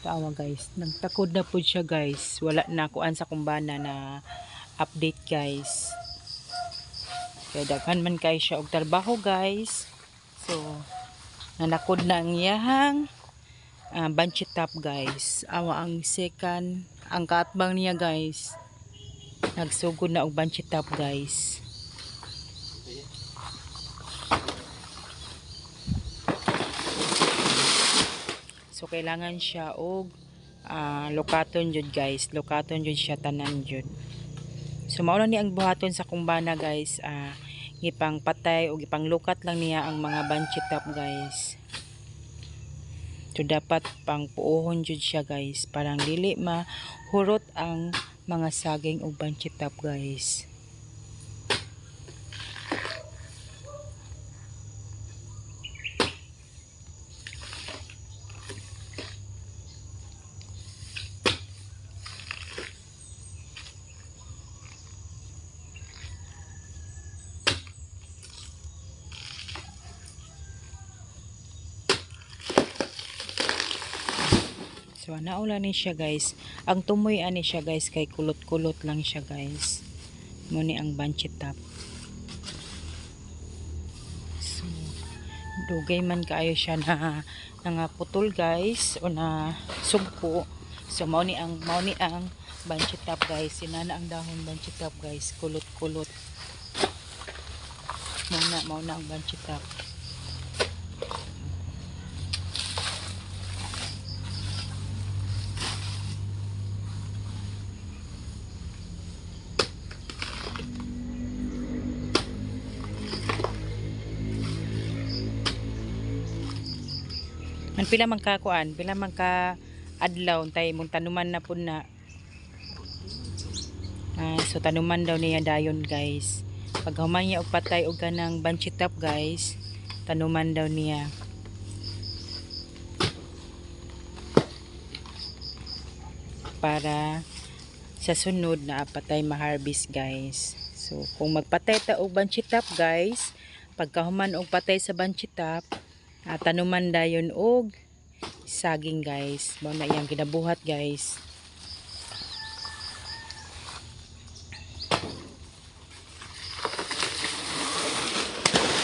Tawa guys, nagtakod na po siya guys. Wala na kuan sa kumbana na update guys. Kaya daghan man kay siya og trabaho guys. So nanakod na ang iyahang banshee top guys. Awa ang second, ang kaatbang niya guys. Nagsugod na og banshee top guys. So kailangan siya og lokaton jud guys. Lokaton jud siya tanan jud. So mao lang ni ang buhaton sa kumbana guys. Gipang patay o gipang lukat lang niya ang mga banshee top guys. So dapat pang puuhon jud siya guys. Parang dili mahurot ang mga saging o banshee top guys. So naula ni siya guys. Ang tumoy ani siya guys kay kulot-kulot lang siya guys. Muni ang banshee top. So dugay man kaayo siya na putol guys o na sugpo. So mao ni ang banshee top guys. Sinana ang dahon banshee top guys. Kulot-kulot. Mao na ang banshee top. Man pila man ka kuan, pila man ka adlaw tay mong tanuman na pud na. So tanuman daw niya dayon guys. Pag human niya og patay og kanang banshee top guys, tanuman daw niya. Para sa sunod na patay ma-harvest guys. So kung magpatay ta og banshee top guys, pagkahuman og patay sa banshee top, tanuman dayon og saging guys. Mao na iyang ginabuhat guys.